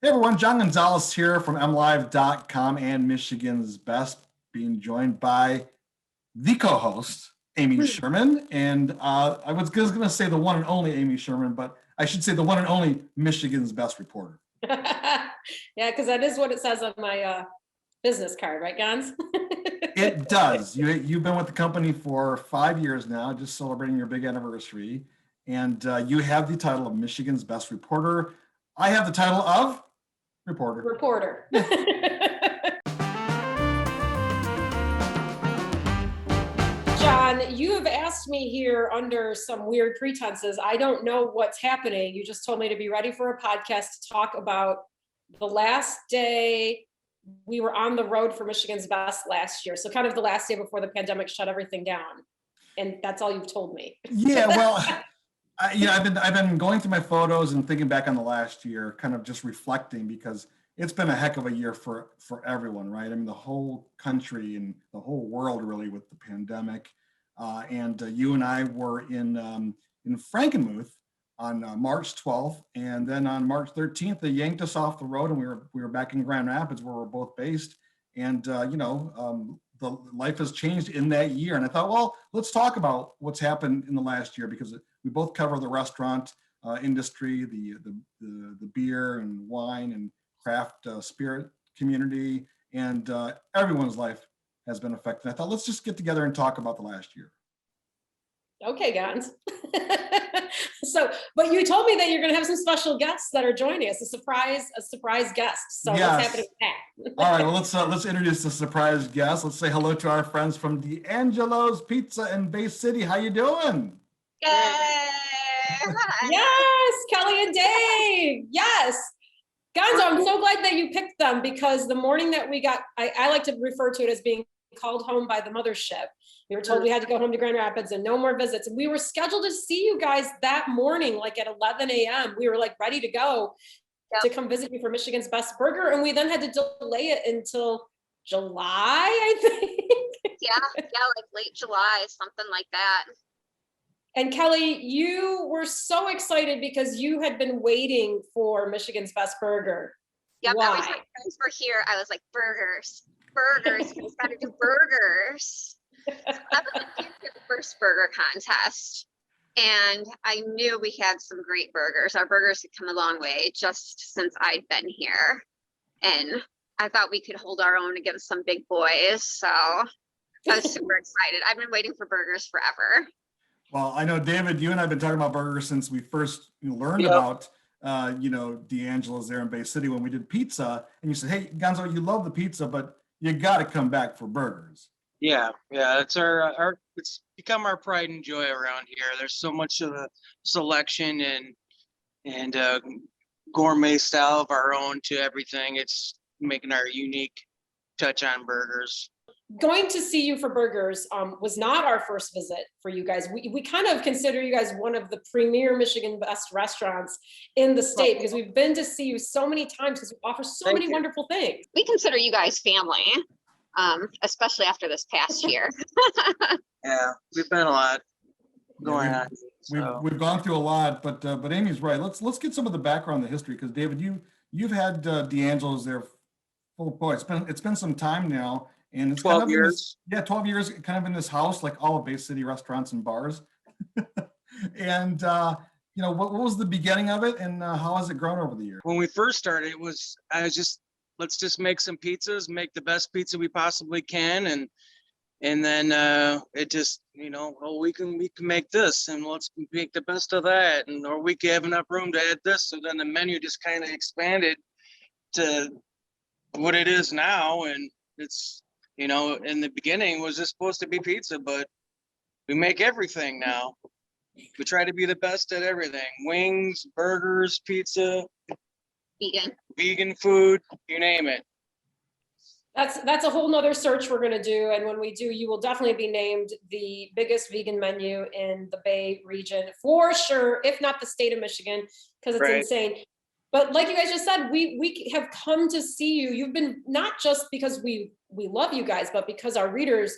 Hey everyone, John Gonzalez here from MLive.com and Michigan's Best, being joined by the co-host, Amy Sherman. And I was going to say the one and only Amy Sherman, but I should say the one and only Michigan's Best reporter. Yeah, because that is what it says on my business card, right, Gons? It does. You've been with the company for 5 years now, just celebrating your big anniversary. And you have the title of Michigan's Best reporter. I have the title of Reporter. John, you have asked me here under some weird pretenses. I don't know what's happening. You just told me to be ready for a podcast to talk about the last day we were on the road for Michigan's Best last year. So kind of the last day before the pandemic shut everything down. And that's all you've told me. Yeah, well, I've been going through my photos and thinking back on the last year, kind of just reflecting, because it's been a heck of a year for everyone, right? I mean, the whole country and the whole world really with the pandemic. And you and I were in Frankenmuth on March 12th, and then on March 13th, they yanked us off the road, and we were back in Grand Rapids where we're both based. And the life has changed in that year. And I thought, well, let's talk about what's happened in the last year, because we both cover the restaurant industry, the beer and wine and craft spirit community, and everyone's life has been affected. I thought, let's just get together and talk about the last year. Okay, Gons. But you told me that you're going to have some special guests that are joining us, a surprise guest. So Yes. What's happening with that? All right, well, let's introduce the surprise guest. Let's say hello to our friends from D'Angelo's Pizza in Bay City. How you doing? Yay! Yes, Kelly and Dave. Yes. Gonzo, I'm so glad that you picked them, because the morning that we got, I like to refer to it as being called home by the mothership. We were told we had to go home to Grand Rapids and no more visits. And we were scheduled to see you guys that morning, like at 11 a.m. We were like ready to go to come visit you for Michigan's Best Burger. And we then had to delay it until July, I think. Yeah, like late July, something like that. And Kelly, you were so excited because you had been waiting for Michigan's Best Burger. Yep, Why? every time friends were here, I was like, burgers, we've got to do burgers. So I was in for the first burger contest, and I knew we had some great burgers. Our burgers had come a long way just since I'd been here, and I thought we could hold our own against some big boys. So I was super excited. I've been waiting for burgers forever. Well, I know, David, you and I have been talking about burgers since we first learned about, D'Angelo's there in Bay City when we did pizza. And you said, hey, Gonzo, you love the pizza, but you got to come back for burgers. Yeah. It's our it's become our pride and joy around here. There's so much of the selection and gourmet style of our own to everything. It's making our unique touch on burgers. Going to see you for burgers was not our first visit for you guys. We kind of consider you guys one of the premier Michigan Best restaurants in the state, because we've been to see you so many times because you offer so many wonderful things. We consider you guys family, especially after this past year. Yeah, we've been a lot going on. So. We've gone through a lot, but Amy's right. Let's get some of the background, the history, because David, you've had D'Angelo's there. Oh boy, it's been some time now. And it's 12 kind of years. 12 years, kind of in this house, like all of Bay City restaurants and bars. And, what was the beginning of it, and how has it grown over the years? When we first started, let's just make some pizzas, make the best pizza we possibly can. And then it just, we can make this, and let's make the best of that. Or we can have enough room to add this. So then the menu just kind of expanded to what it is now. And it's, in the beginning was just supposed to be pizza, but we make everything now. We try to be the best at everything: wings, burgers, pizza, vegan food, you name it. That's a whole nother search we're going to do. And when we do, you will definitely be named the biggest vegan menu in the Bay region for sure, if not the state of Michigan, because it's insane. But like you guys just said, we have come to see you. You've been, not just because we love you guys, but because our readers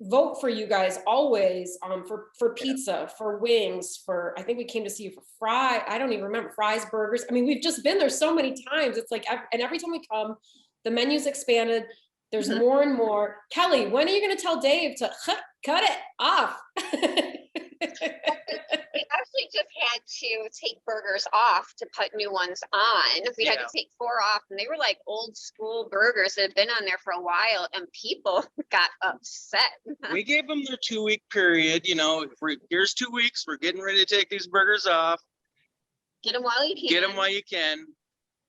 vote for you guys always, for pizza, for wings, I think we came to see you for I don't even remember, fries, burgers. I mean, we've just been there so many times. It's like, and every time we come, the menu's expanded. There's more and more. Kelly, when are you going to tell Dave to cut it off? We actually just had to take burgers off to put new ones on. We had to take 4 off, and they were like old school burgers that had been on there for a while, and people got upset. We gave them their 2-week period. You know, here's 2 weeks. We're getting ready to take these burgers off. Get them while you can. Get them while you can.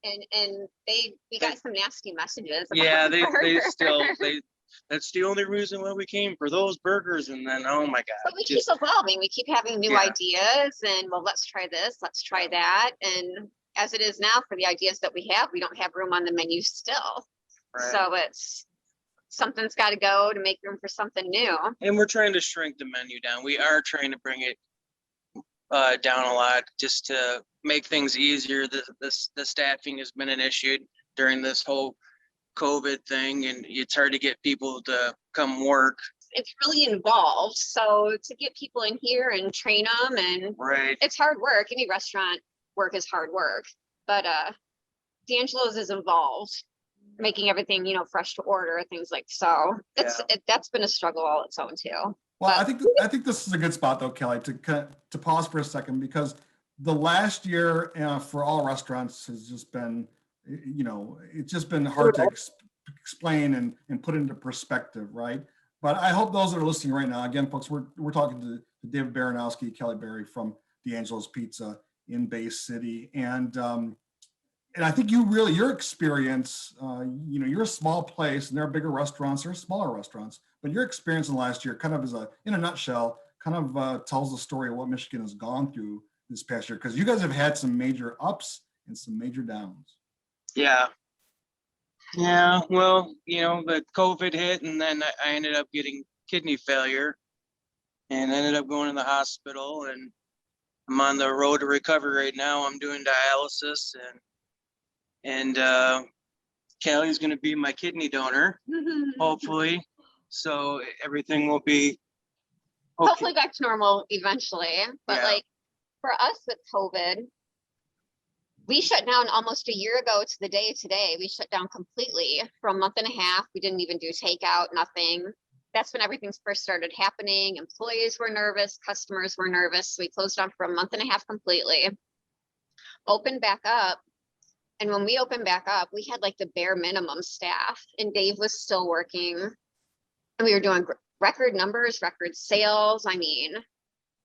And we got some nasty messages. Yeah, they still that's the only reason why we came, for those burgers. And then, oh my God. But we keep evolving. We keep having new ideas, and well, let's try this, let's try that. And as it is now, for the ideas that we have, we don't have room on the menu still. Right. So something's got to go to make room for something new. And we're trying to shrink the menu down. We are trying to bring it down a lot, just to make things easier. The staffing has been an issue during this whole COVID thing, and it's hard to get people to come work. It's really involved. So to get people in here and train them, and it's hard work. Any restaurant work is hard work, but D'Angelo's is involved, making everything, fresh to order, things like so. That's been a struggle all its own too. Well, I think this is a good spot though, Kelly, to pause for a second, because the last year for all restaurants has just been, it's just been hard to explain and put into perspective, right? But I hope those that are listening right now, again, folks, we're talking to David Baranowski, Kelly Berry from D'Angelo's Pizza in Bay City, and I think your experience, you're a small place, and there are bigger restaurants, there are smaller restaurants, but your experience in the last year, kind of in a nutshell, kind of tells the story of what Michigan has gone through this past year, because you guys have had some major ups and some major downs. Yeah. Well, the COVID hit, and then I ended up getting kidney failure and ended up going to the hospital, and I'm on the road to recovery right now. I'm doing dialysis, and Kelly's going to be my kidney donor, hopefully. So everything will be okay. Hopefully back to normal eventually. But for us with COVID, we shut down almost a year ago to the day today. We shut down completely for a month and a half. We didn't even do takeout, nothing. That's when everything first started happening. Employees were nervous, customers were nervous. So we closed down for a month and a half completely. Opened back up. And when we opened back up, we had like the bare minimum staff, and Dave was still working, and we were doing record numbers, record sales. I mean,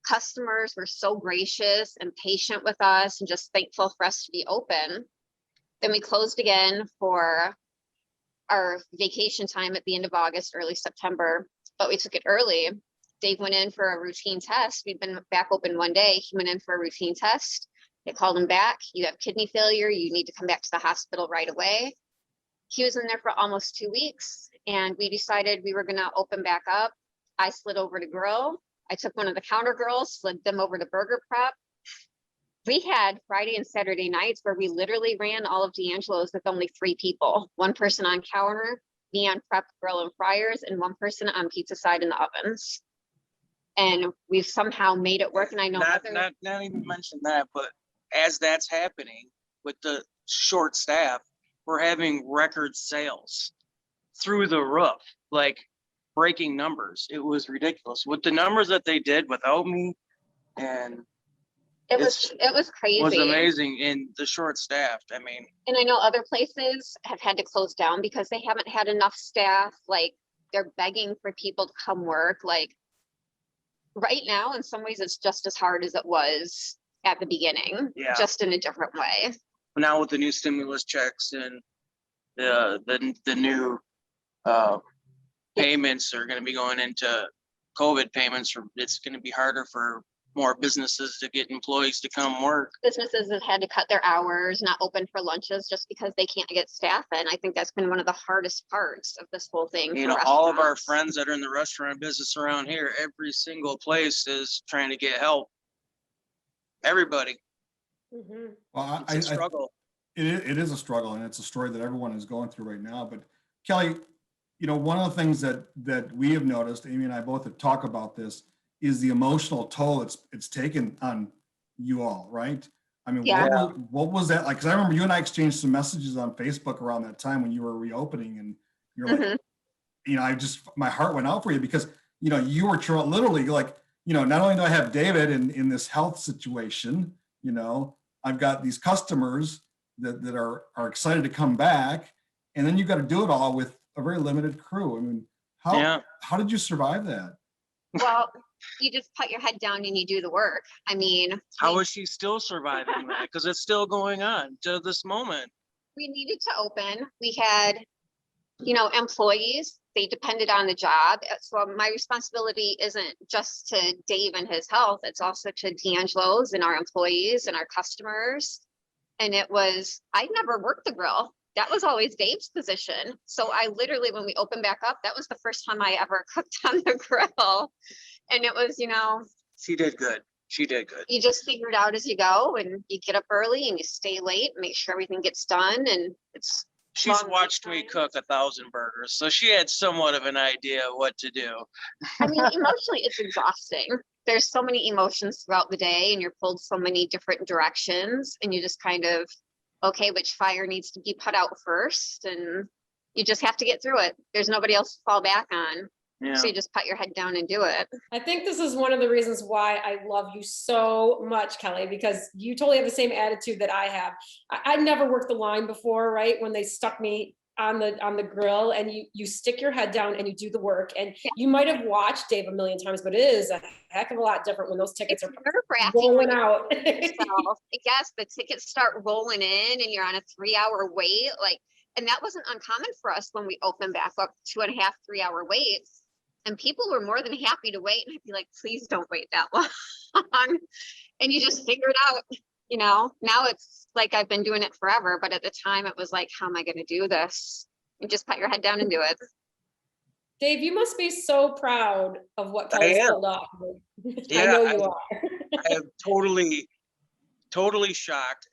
customers were so gracious and patient with us and just thankful for us to be open. Then we closed again for our vacation time at the end of August, early September, but we took it early. Dave went in for a routine test. We'd been back open one day. He went in for a routine test. They called him back. You have kidney failure. You need to come back to the hospital right away. He was in there for almost 2 weeks, and we decided we were going to open back up. I slid over to grill. I took one of the counter girls, slid them over to burger prep. We had Friday and Saturday nights where we literally ran all of D'Angelo's with only 3 people, 1 person on counter, me on prep, grill, and fryers, and 1 person on pizza side in the ovens. And we've somehow made it work. And I know not even mention that, but as that's happening with the short staff, we're having record sales through the roof, like breaking numbers. It was ridiculous with the numbers that they did without me, and it was crazy. It was amazing in the short staffed. I mean, and I know other places have had to close down because they haven't had enough staff. Like, they're begging for people to come work. Like, right now, in some ways, it's just as hard as it was at the beginning, just in a different way. Now with the new stimulus checks and the new payments are going to be going into COVID payments, it's going to be harder for more businesses to get employees to come work. Businesses have had to cut their hours, not open for lunches just because they can't get staff in. I think that's been one of the hardest parts of this whole thing. All of our friends that are in the restaurant business around here, every single place is trying to get help. Everybody. Mm-hmm. Well, it's a struggle. It is a struggle, and it's a story that everyone is going through right now. But Kelly, one of the things that we have noticed, Amy and I both have talked about this, is the emotional toll it's taken on you all, right? I mean, Yeah. what was that like? Because I remember you and I exchanged some messages on Facebook around that time when you were reopening, and you're like, my heart went out for you because, you were literally like, not only do I have David in this health situation, I've got these customers that are excited to come back, and then you've got to do it all with a very limited crew. I mean, how did you survive that? Well, you just put your head down and you do the work. I mean, How is she still surviving that? Because it's still going on to this moment. we needed to open. We had, employees, they depended on the job. So my responsibility isn't just to Dave and his health, it's also to D'Angelo's and our employees and our customers. And I never worked the grill. That was always Dave's position. So I literally, when we opened back up, that was the first time I ever cooked on the grill. And it was, She did good. She did good. you just figure it out as you go, and you get up early and you stay late, make sure everything gets done. And She's long watched wait me times. cook 1,000 burgers, so she had somewhat of an idea of what to do. I mean, emotionally, it's exhausting. There's so many emotions throughout the day, and you're pulled so many different directions, and you just kind of, okay, which fire needs to be put out first, and you just have to get through it. There's nobody else to fall back on. Yeah. So you just put your head down and do it. I think this is one of the reasons why I love you so much, Kelly, because you totally have the same attitude that I have. I never worked the line before, right? When they stuck me on the grill, and you stick your head down and you do the work. And you might have watched Dave a million times, but it is a heck of a lot different when those tickets It's are nerve-wracking when rolling you out. yourself. Yes, the tickets start rolling in and you're on a 3-hour wait. And that wasn't uncommon for us when we opened back up, 2.5, 3-hour waits. And people were more than happy to wait. And I'd be like, please don't wait that long. And you just figure it out, now it's like I've been doing it forever. But at the time it was like, how am I going to do this? You just put your head down and do it. Dave, you must be so proud of what I Kelly's am. pulled off. I Yeah, know you are. I am totally shocked.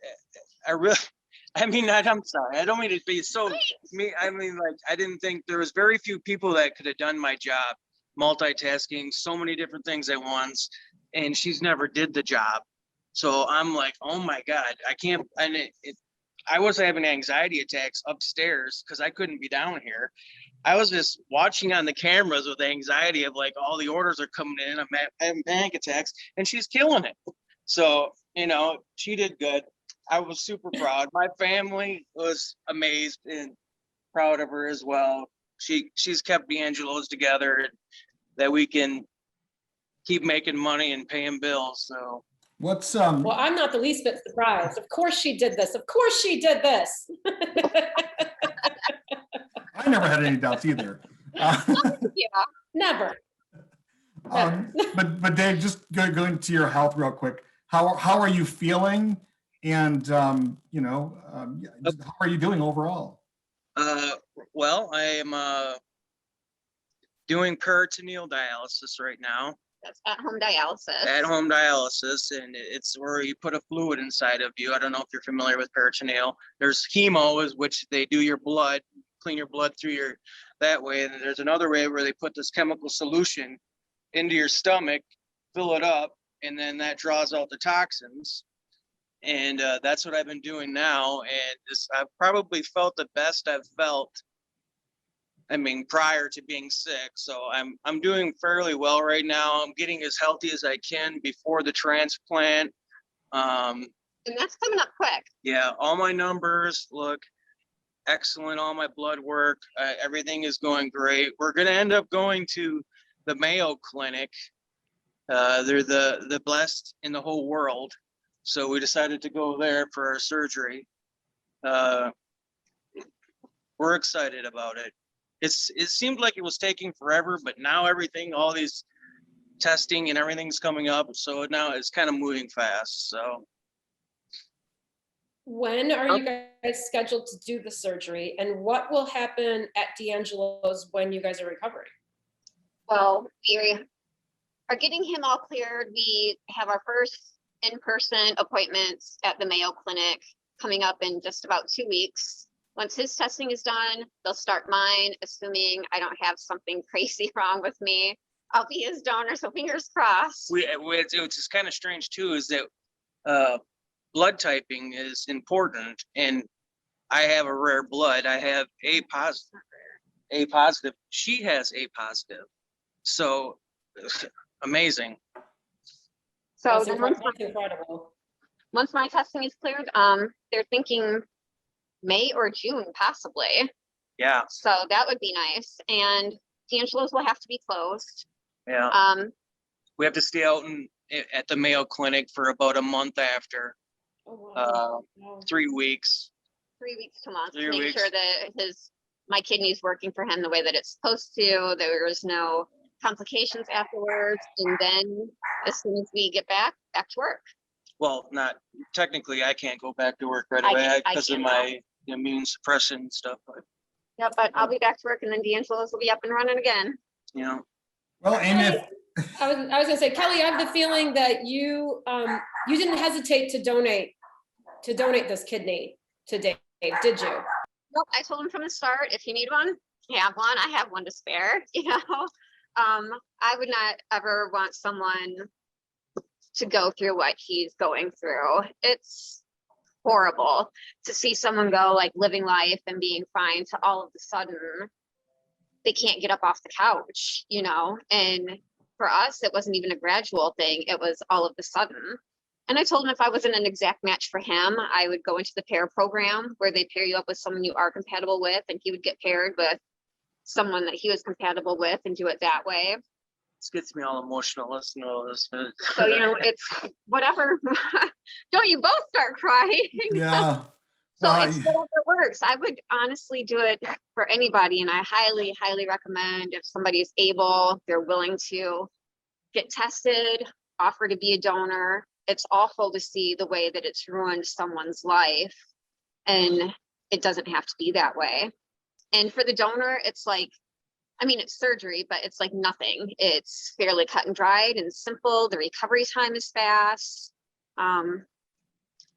I'm sorry. I don't mean to be so I didn't think there was very few people that could have done my job, multitasking so many different things at once, and she's never did the job. So I'm like, oh my God, I can't. And I was having anxiety attacks upstairs because I couldn't be down here. I was just watching on the cameras with anxiety of like all the orders are coming in. I'm having panic attacks, and she's killing it. So she did good. I was super proud. My family was amazed and proud of her as well. She's kept D'Angelo's together, that we can keep making money and paying bills. So What's Well, I'm not the least bit surprised. Of course she did this. Of course she did this. I never had any doubts either. Yeah. Never. But Dave, just going to your health real quick. How are you feeling? And how are you doing overall? Well, I am doing peritoneal dialysis right now. That's at-home dialysis. At-home dialysis, and it's where you put a fluid inside of you. I don't know if you're familiar with peritoneal. There's hemo, which they do your blood, clean your blood through that way. And there's another way where they put this chemical solution into your stomach, fill it up, and then that draws out the toxins. And that's what I've been doing now. And I've probably felt the best I've felt, prior to being sick. So I'm doing fairly well right now. I'm getting as healthy as I can before the transplant. And that's coming up quick. Yeah, all my numbers look excellent. All my blood work, everything is going great. We're going to end up going to the Mayo Clinic. They're the best in the whole world. So we decided to go there for our surgery. We're excited about it. It seemed like it was taking forever, but now all these testing and everything's coming up. So now it's kind of moving fast. So When are you guys scheduled to do the surgery, and what will happen at D'Angelo's when you guys are recovering? Well, we are getting him all cleared. We have our first in-person appointments at the Mayo Clinic coming up in just about 2 weeks. Once his testing is done, they'll start mine, assuming I don't have something crazy wrong with me. I'll be his donor, so fingers crossed. Which is kind of strange too, is that blood typing is important, and I have a rare blood. I have A positive. A positive. She has A positive. So amazing. So That's then incredible. once my testing is cleared, they're thinking May or June possibly. Yeah. So that would be nice. And D'Angelo's will have to be closed. Yeah. We have to stay out at the Mayo Clinic for about a month after. Oh, wow. Wow. 3 weeks. 3 weeks to a month 3 to make weeks. sure that my kidney's working for him the way that it's supposed to. There was no complications afterwards. And then as soon as we get back to work. Well, not technically, I can't go back to work right I away can't- I because of cannot. my immune suppression stuff. But, Yeah, but I'll be back to work and then D'Angelo's will be up and running again. you know, Well, Amy, I was gonna say, Kelly, I have the feeling that you didn't hesitate to donate this kidney to Dave, did you? Nope, I told him from the start, if you need one, have one. I have one to spare, you know? I would not ever want someone to go through what he's going through. It's horrible to see someone go like living life and being fine to all of a sudden they can't get up off the couch, you know? And for us, it wasn't even a gradual thing. It was all of a sudden. And I told him if I wasn't an exact match for him, I would go into the pair program where they pair you up with someone you are compatible with, and he would get paired with someone that he was compatible with and do it that way. this gets me all emotional listening to all this. So, you know, it's whatever. Don't you both start crying? yeah. So Well, it's whatever works. I would honestly do it for anybody. And I highly, highly recommend if somebody is able, they're willing to get tested, offer to be a donor. It's awful to see the way that it's ruined someone's life. And it doesn't have to be that way. And for the donor, it's like, I mean, it's surgery, but it's like nothing. It's fairly cut and dried and simple. The recovery time is fast.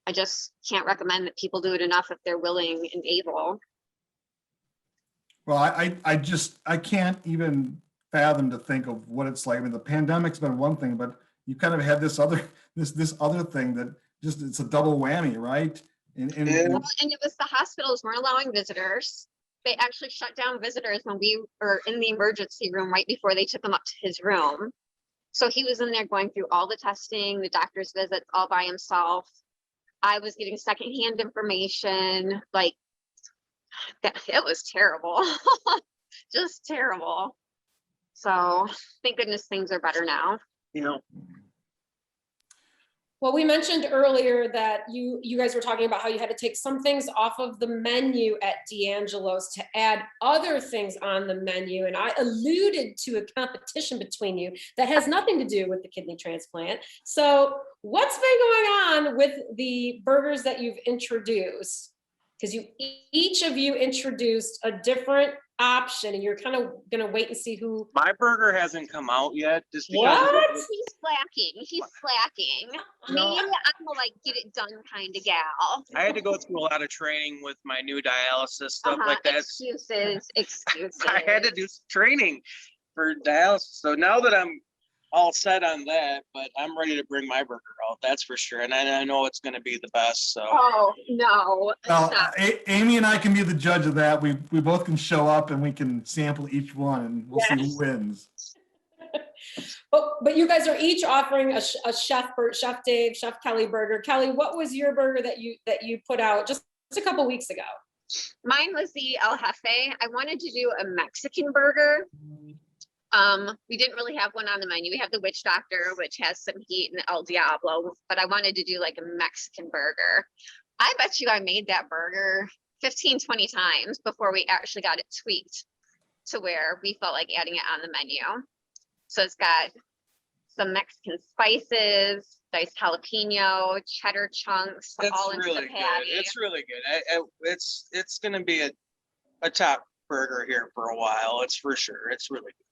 I just can't recommend that people do it enough if they're willing and able. well, I can't even fathom to think of what it's like. I mean, the pandemic's been one thing, but you kind of had this other thing that just, it's a double whammy, right? And Well, and it was the hospitals weren't allowing visitors. They actually shut down visitors when we were in the emergency room right before they took him up to his room. So he was in there going through all the testing, the doctor's visits all by himself. I was getting secondhand information, like that. It was terrible, just terrible. So thank goodness things are better now. You know, Well, we mentioned earlier that you guys were talking about how you had to take some things off of the menu at D'Angelo's to add other things on the menu. And I alluded to a competition between you that has nothing to do with the kidney transplant. So what's been going on with the burgers that you've introduced? Because each of you introduced a different option, and you're kind of gonna wait and see who. my burger hasn't come out yet. Just because What? He's slacking. He's slacking. No. Me, I'm a like get it done kind of gal. I had to go through a lot of training with my new dialysis stuff like that. Excuses. I had to do some training for dialysis. So now that I'm all set on that, but I'm ready to bring my burger out, that's for sure. And I know it's going to be the best. So Oh no. well, Stop. Amy and I can be the judge of that. We both can show up and we can sample each one, and we'll see who wins. But you guys are each offering a Chef Dave, Chef Kelly burger. Kelly, what was your burger that you put out just a couple weeks ago? Mine was the El Jefe. I wanted to do a Mexican burger. We didn't really have one on the menu. We have the Witch Doctor, which has some heat, and El Diablo, but I wanted to do like a Mexican burger. I bet you I made that burger 15, 20 times before we actually got it tweaked to where we felt like adding it on the menu. So it's got some Mexican spices, diced jalapeno, cheddar chunks, all it's into really the good. patty. It's really good. It's going to be a top burger here for a while. It's for sure. It's really good.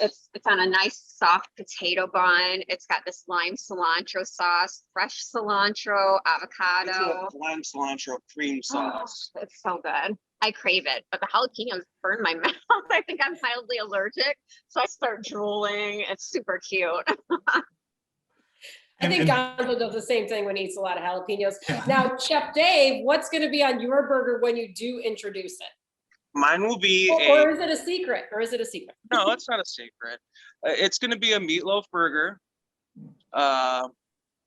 It's on a nice soft potato bun. It's got this lime cilantro sauce, fresh cilantro, avocado. Lime cilantro cream Oh, it's so good. I crave it, but the jalapenos burn my mouth. I think I'm mildly allergic, so I start drooling. It's super cute. I think And- Gonzo does the same thing when he eats a lot of jalapenos. Yeah. Now, Chef Dave, what's going to be on your burger when you do introduce it? Mine will be Or is it a secret? Or is it a secret? no, it's not a secret. It's going to be a meatloaf burger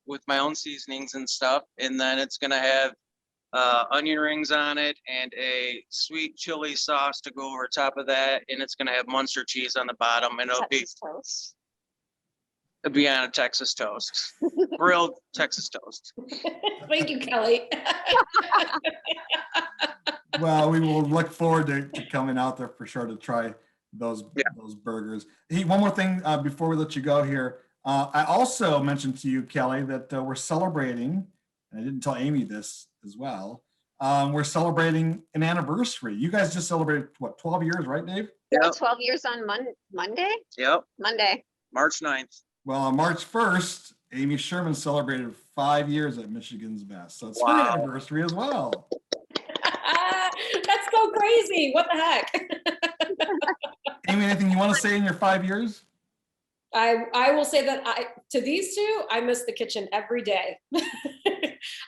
with my own seasonings and stuff. And then it's going to have onion rings on it and a sweet chili sauce to go over top of that. And it's going to have Munster cheese on the bottom. And Texas toast. it'll be on a Texas toast, grilled Texas toast. Thank you, Kelly. Well, we will look forward to coming out there for sure to try those burgers. Hey, one more thing before we let you go here. I also mentioned to you, Kelly, that we're celebrating, and I didn't tell Amy this as well. We're celebrating an anniversary. You guys just celebrated, what, 12 years, right, Dave? Yeah, 12 years on Monday? Yep. Monday. March 9th. Well, on March 1st, Amy Sherman celebrated 5 years at Michigan's Best. So it's her Wow. anniversary as well. That's so crazy. What the heck? Amy, anything you want to say in your 5 years? I will say that to these two, I miss the kitchen every day.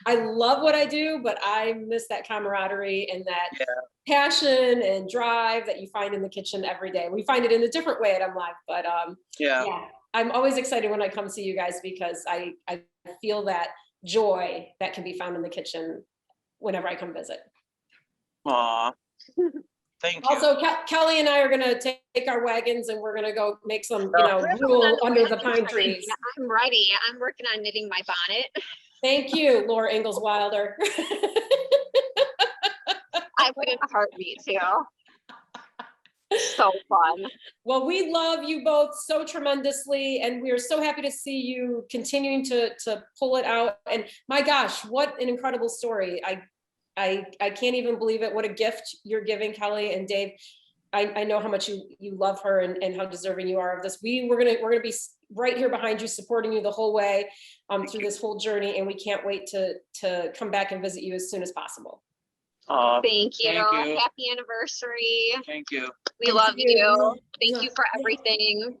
I love what I do, but I miss that camaraderie and that passion and drive that you find in the kitchen every day. We find it in a different way at MLive, but yeah, I'm always excited when I come see you guys because I feel that joy that can be found in the kitchen whenever I come visit. Aw. Thank you. Also, Kelly and I are gonna take our wagons and we're gonna go make some, gruel under the pine trees. I'm ready. I'm working on knitting my bonnet. Thank you, Laura Ingalls Wilder. I would in a heartbeat too. So fun. Well, we love you both so tremendously, and we're so happy to see you continuing to pull it out. And my gosh, what an incredible story. I can't even believe it. What a gift you're giving, Kelly and Dave. I know how much you love her and how deserving you are of this. We're gonna be right here behind you, supporting you the whole way through this whole journey, and we can't wait to come back and visit you as soon as possible. Thank you. Thank you. Happy anniversary. Thank you. We love you. Thank you for everything.